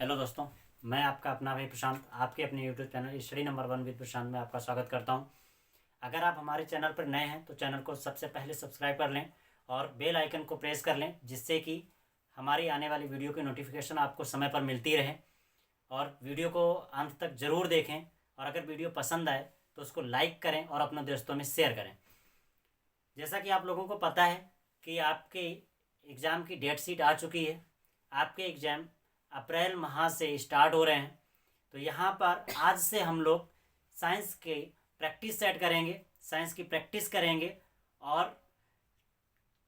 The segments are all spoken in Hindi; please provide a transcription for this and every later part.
हेलो दोस्तों, मैं आपका अपना भाई प्रशांत आपके अपने YouTube channel study number 1 with Prashant में आपका स्वागत करता हूं। अगर आप हमारे चैनल पर नए हैं तो चैनल को सबसे पहले सब्सक्राइब कर लें और बेल आइकन को प्रेस कर लें, जिससे कि हमारी आने वाली वीडियो की नोटिफिकेशन आपको समय पर मिलती रहे। और वीडियो को अंत तक ज़रूर देखें और अगर वीडियो पसंद आए तो उसको लाइक करें और अपने दोस्तों में शेयर करें। जैसा कि आप लोगों को पता है कि आपके एग्ज़ाम की डेट शीट आ चुकी है। आपके एग्ज़ाम अप्रैल माह से स्टार्ट हो रहे हैं। तो यहाँ पर आज से हम लोग साइंस के प्रैक्टिस सेट करेंगे, साइंस की प्रैक्टिस करेंगे और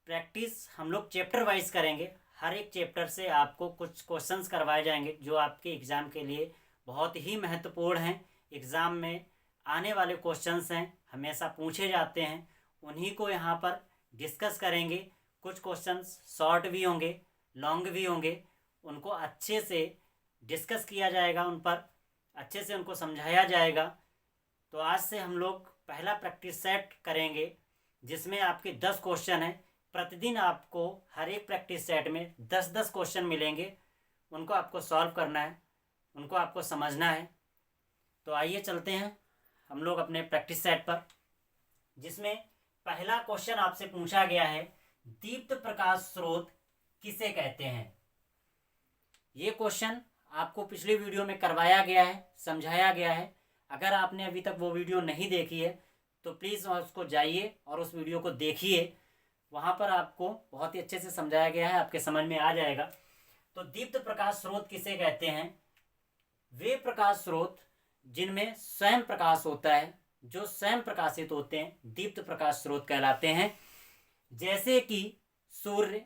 प्रैक्टिस हम लोग चैप्टर वाइज करेंगे। हर एक चैप्टर से आपको कुछ क्वेश्चंस करवाए जाएंगे जो आपके एग्ज़ाम के लिए बहुत ही महत्वपूर्ण हैं। एग्ज़ाम में आने वाले क्वेश्चंस हैं, हमेशा पूछे जाते हैं, उन्हीं को यहाँ पर डिस्कस करेंगे। कुछ क्वेश्चंस शॉर्ट भी होंगे, लॉन्ग भी होंगे, उनको अच्छे से डिस्कस किया जाएगा, उन पर अच्छे से उनको समझाया जाएगा। तो आज से हम लोग पहला प्रैक्टिस सेट करेंगे जिसमें आपके 10 क्वेश्चन हैं। प्रतिदिन आपको हर एक प्रैक्टिस सेट में 10-10 क्वेश्चन मिलेंगे, उनको आपको सॉल्व करना है, उनको आपको समझना है। तो आइए चलते हैं हम लोग अपने प्रैक्टिस सेट पर, जिसमें पहला क्वेश्चन आपसे पूछा गया है, दीप्त प्रकाश स्रोत किसे कहते हैं। ये क्वेश्चन आपको पिछली वीडियो में करवाया गया है, समझाया गया है। अगर आपने अभी तक वो वीडियो नहीं देखी है तो प्लीज़ उसको जाइए और उस वीडियो को देखिए। वहाँ पर आपको बहुत ही अच्छे से समझाया गया है, आपके समझ में आ जाएगा। तो दीप्त प्रकाश स्रोत किसे कहते हैं। वे प्रकाश स्रोत जिनमें स्वयं प्रकाश होता है, जो स्वयं प्रकाशित होते हैं, दीप्त प्रकाश स्रोत कहलाते हैं। जैसे कि सूर्य,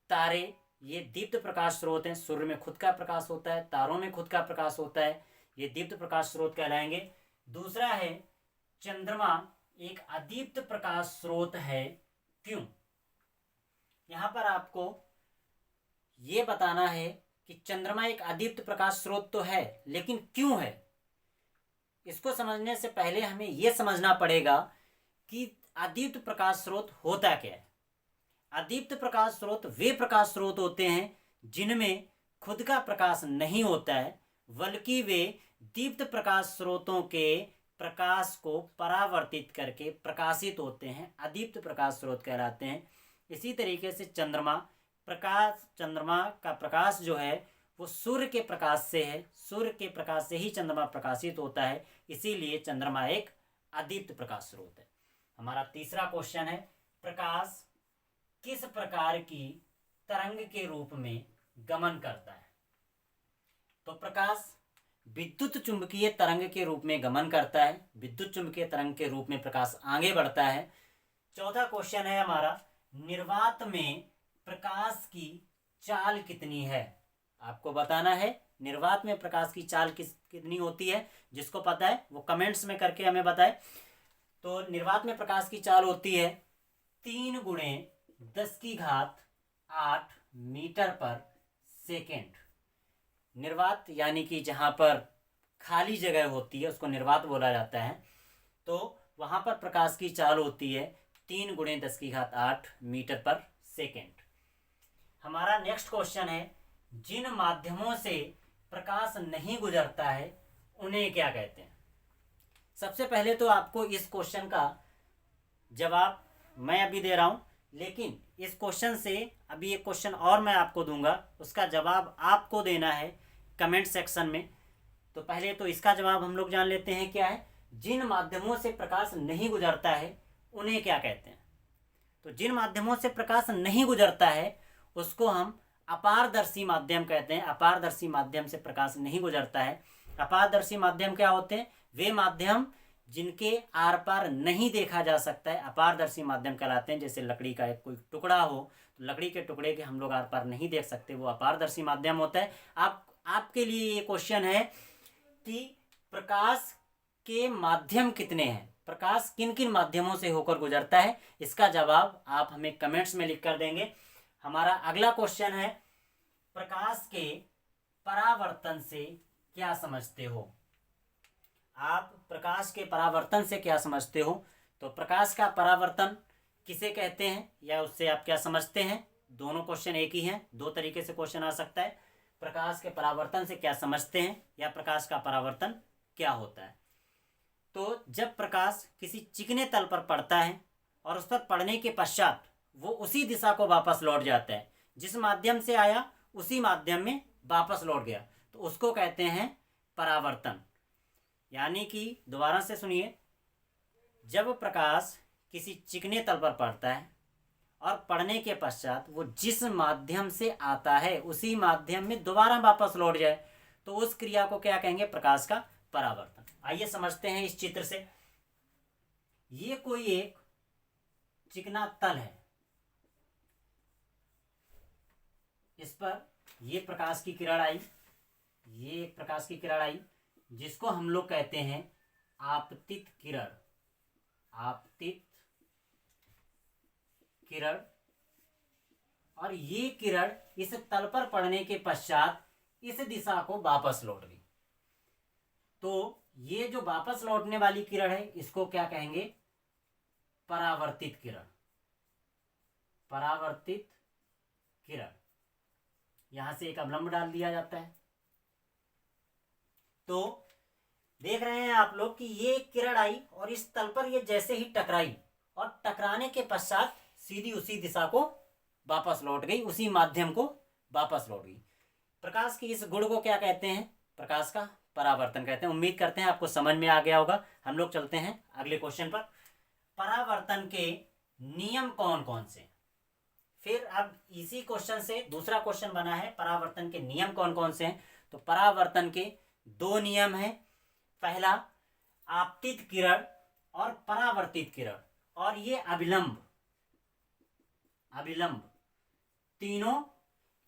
तारे, ये दीप्त प्रकाश स्रोत हैं। सूर्य में खुद का प्रकाश होता है, तारों में खुद का प्रकाश होता है, ये दीप्त प्रकाश स्रोत कहलाएंगे। दूसरा है चंद्रमा एक अदीप्त प्रकाश स्रोत है, क्यों। यहाँ पर आपको ये बताना है कि चंद्रमा एक अदीप्त प्रकाश स्रोत तो है, लेकिन क्यों है। इसको समझने से पहले हमें यह समझना पड़ेगा कि अदीप्त प्रकाश स्रोत होता क्या है। अदीप्त प्रकाश स्रोत वे प्रकाश स्रोत होते हैं जिनमें खुद का प्रकाश नहीं होता है, बल्कि वे दीप्त प्रकाश स्रोतों के प्रकाश को परावर्तित करके प्रकाशित होते हैं, अदीप्त प्रकाश स्रोत कहलाते हैं। इसी तरीके से चंद्रमा का प्रकाश जो है वो सूर्य के प्रकाश से है, सूर्य के प्रकाश से ही चंद्रमा प्रकाशित होता है, इसीलिए चंद्रमा एक अदीप्त प्रकाश स्रोत है। हमारा तीसरा क्वेश्चन है, प्रकाश किस प्रकार की तरंग के रूप में गमन करता है। तो प्रकाश विद्युत चुंबकीय तरंग के रूप में गमन करता है, विद्युत चुंबकीय तरंग के रूप में प्रकाश आगे बढ़ता है। चौथा क्वेश्चन है हमारा, निर्वात में प्रकाश की चाल कितनी है। आपको बताना है निर्वात में प्रकाश की चाल कितनी होती है। जिसको पता है वो कमेंट्स में करके हमें बताए। तो निर्वात में प्रकाश की चाल होती है 3×10⁸ मीटर पर सेकेंड। निर्वात यानी कि जहाँ पर खाली जगह होती है उसको निर्वात बोला जाता है। तो वहाँ पर प्रकाश की चाल होती है 3×10⁸ मीटर पर सेकेंड। हमारा नेक्स्ट क्वेश्चन है, जिन माध्यमों से प्रकाश नहीं गुजरता है उन्हें क्या कहते हैं। सबसे पहले तो आपको इस क्वेश्चन का जवाब मैं अभी दे रहा हूँ, लेकिन इस क्वेश्चन से अभी एक क्वेश्चन और मैं आपको दूंगा, उसका जवाब आपको देना है कमेंट सेक्शन में। तो पहले तो इसका जवाब हम लोग जान लेते हैं क्या है। जिन माध्यमों से प्रकाश नहीं गुजरता है उन्हें क्या कहते हैं। तो जिन माध्यमों से प्रकाश नहीं गुजरता है उसको हम अपारदर्शी माध्यम कहते हैं। अपारदर्शी माध्यम से प्रकाश नहीं गुजरता है। अपारदर्शी माध्यम क्या होते हैं, वे माध्यम जिनके आर पार नहीं देखा जा सकता है, अपारदर्शी माध्यम कहलाते हैं। जैसे लकड़ी का एक कोई टुकड़ा हो तो लकड़ी के टुकड़े के हम लोग आर पार नहीं देख सकते, वो अपारदर्शी माध्यम होता है। आपके लिए ये क्वेश्चन है कि प्रकाश के माध्यम कितने हैं, प्रकाश किन किन माध्यमों से होकर गुजरता है। इसका जवाब आप हमें कमेंट्स में लिख कर देंगे। हमारा अगला क्वेश्चन है, प्रकाश के परावर्तन से क्या समझते हो। आप प्रकाश के परावर्तन से क्या समझते हो। तो प्रकाश का परावर्तन किसे कहते हैं या उससे आप क्या समझते हैं। दोनों क्वेश्चन एक ही हैं, दो तरीके से क्वेश्चन आ सकता है। प्रकाश के परावर्तन से क्या समझते हैं या प्रकाश का परावर्तन क्या होता है। तो जब प्रकाश किसी चिकने तल पर पड़ता है और उस पर पड़ने के पश्चात वो उसी दिशा को वापस लौट जाता है, जिस माध्यम से आया उसी माध्यम में वापस लौट गया, तो उसको कहते हैं परावर्तन। यानी कि दोबारा से सुनिए, जब प्रकाश किसी चिकने तल पर पड़ता है और पड़ने के पश्चात वो जिस माध्यम से आता है उसी माध्यम में दोबारा वापस लौट जाए, तो उस क्रिया को क्या कहेंगे, प्रकाश का परावर्तन। आइए समझते हैं इस चित्र से। ये कोई एक चिकना तल है, इस पर ये प्रकाश की किरण आई, ये एक प्रकाश की किरण आई जिसको हम लोग कहते हैं आपतित किरण। आपतित किरण। और ये किरण इस तल पर पड़ने के पश्चात इस दिशा को वापस लौट गई। तो ये जो वापस लौटने वाली किरण है इसको क्या कहेंगे, परावर्तित किरण। परावर्तित किरण। यहां से एक अवलंब डाल दिया जाता है। तो देख रहे हैं आप लोग कि ये किरण आई और इस तल पर ये जैसे ही टकराई और टकराने के पश्चात सीधी उसी दिशा को वापस लौट गई, उसी माध्यम को वापस लौट गई। प्रकाश की इस गुण को क्या कहते हैं, प्रकाश का परावर्तन कहते हैं। उम्मीद करते हैं आपको समझ में आ गया होगा। हम लोग चलते हैं अगले क्वेश्चन पर। परावर्तन के नियम कौन कौन से। फिर अब इसी क्वेश्चन से दूसरा क्वेश्चन बना है, परावर्तन के नियम कौन कौन से हैं। तो परावर्तन के दो नियम हैं। पहला आपतित किरण और परावर्तित किरण, और ये अभिलंब। अभिलंब तीनों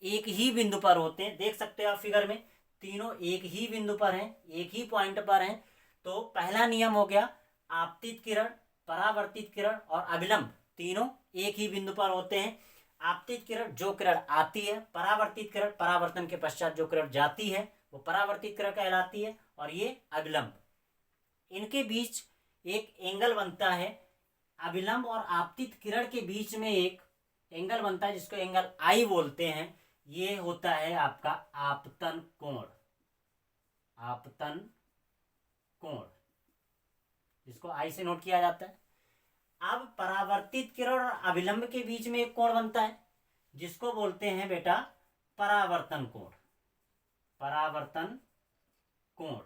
एक ही बिंदु पर होते हैं। देख सकते हो आप फिगर में, तीनों एक ही बिंदु पर हैं, एक ही पॉइंट पर हैं। तो पहला नियम हो गया आपतित किरण, परावर्तित किरण और अभिलंब तीनों एक ही बिंदु पर होते हैं। आपतित किरण जो किरण आती है, परावर्तित किरण परावर्तन के पश्चात जो किरण जाती है वो परावर्तित किरण कहलाती है, और ये अभिलंब। इनके बीच एक एंगल बनता है। अभिलंब और आपतित किरण के बीच में एक एंगल बनता है जिसको एंगल आई बोलते हैं। ये होता है आपका आपतन कोण। आपतन कोण, जिसको आई से नोट किया जाता है। अब परावर्तित किरण और अभिलंब के बीच में एक कोण बनता है जिसको बोलते हैं बेटा परावर्तन कोण। परावर्तन कोण,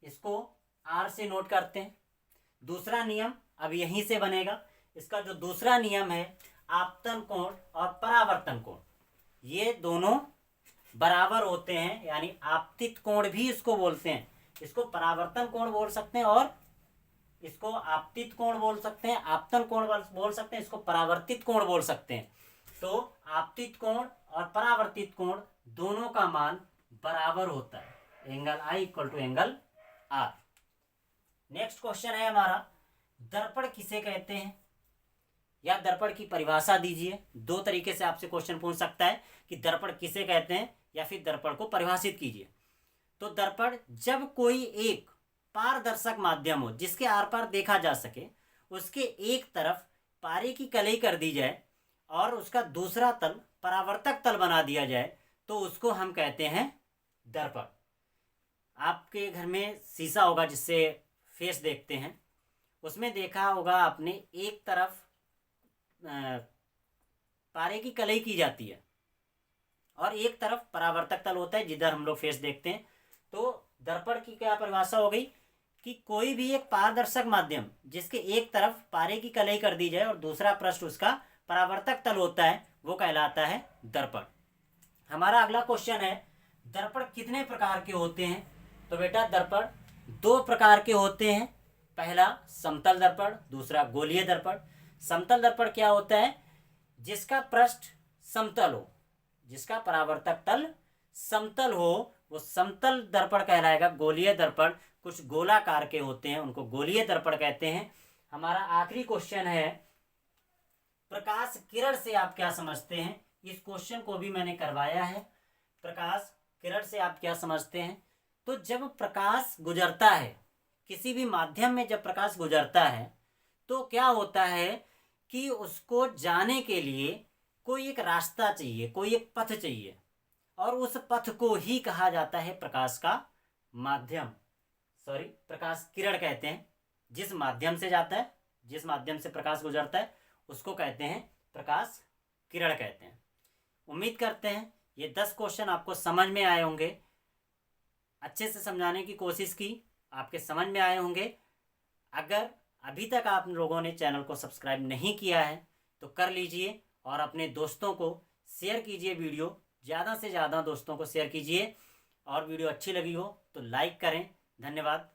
इसको आर से नोट करते हैं। दूसरा नियम अब यहीं से बनेगा। इसका जो दूसरा नियम है आपतन कोण और परावर्तन कोण, ये दोनों बराबर होते हैं, यानी आपतित कोण भी इसको बोलते हैं। इसको परावर्तन कोण बोल सकते हैं और इसको आपतित कोण बोल सकते हैं, आपतन कोण बोल सकते हैं, इसको परावर्तित कोण बोल सकते हैं। तो आपतित कोण और परावर्तित कोण दोनों का मान बराबर होता है, angle I equal to angle R. Next question है हमारा, दर्पण किसे कहते हैं, या दर्पण की परिभाषा दीजिए। दो तरीके से आपसे क्वेश्चन पूछ सकता है कि दर्पण किसे कहते हैं, या फिर दर्पण को परिभाषित कीजिए। तो दर्पण जब कोई एक पारदर्शक माध्यम हो जिसके आर पार देखा जा सके, उसके एक तरफ पारे की कलई कर दी जाए और उसका दूसरा तल परावर्तक तल बना दिया जाए, तो उसको हम कहते हैं दर्पण। आपके घर में शीशा होगा जिससे फेस देखते हैं, उसमें देखा होगा आपने एक तरफ पारे की कलई की जाती है और एक तरफ परावर्तक तल होता है जिधर हम लोग फेस देखते हैं। तो दर्पण की क्या परिभाषा हो गई कि कोई भी एक पारदर्शक माध्यम जिसके एक तरफ पारे की कलई कर दी जाए और दूसरा पृष्ठ उसका परावर्तक तल होता है, वो कहलाता है दर्पण। हमारा अगला क्वेश्चन है, दर्पण कितने प्रकार के होते हैं। तो बेटा दर्पण दो प्रकार के होते हैं। पहला समतल दर्पण, दूसरा गोलीय दर्पण। समतल दर्पण क्या होता है, जिसका पृष्ठ समतल हो, जिसका परावर्तक तल समतल हो, वो समतल दर्पण कहलाएगा। गोलीय दर्पण कुछ गोलाकार के होते हैं, उनको गोलीय दर्पण कहते हैं। हमारा आखिरी क्वेश्चन है, प्रकाश किरण से आप क्या समझते हैं। इस क्वेश्चन को भी मैंने करवाया है। प्रकाश किरण से आप क्या समझते हैं। तो जब प्रकाश गुजरता है, किसी भी माध्यम में जब प्रकाश गुजरता है, तो क्या होता है कि उसको जाने के लिए कोई एक रास्ता चाहिए, कोई एक पथ चाहिए, और उस पथ को ही कहा जाता है प्रकाश का माध्यम, सॉरी प्रकाश किरण कहते हैं। जिस माध्यम से जाता है, जिस माध्यम से प्रकाश गुजरता है, उसको कहते हैं प्रकाश किरण कहते हैं। उम्मीद करते हैं ये 10 क्वेश्चन आपको समझ में आए होंगे। अच्छे से समझाने की कोशिश की, आपके समझ में आए होंगे। अगर अभी तक आप लोगों ने चैनल को सब्सक्राइब नहीं किया है तो कर लीजिए, और अपने दोस्तों को शेयर कीजिए। वीडियो ज़्यादा से ज़्यादा दोस्तों को शेयर कीजिए, और वीडियो अच्छी लगी हो तो लाइक करें। धन्यवाद।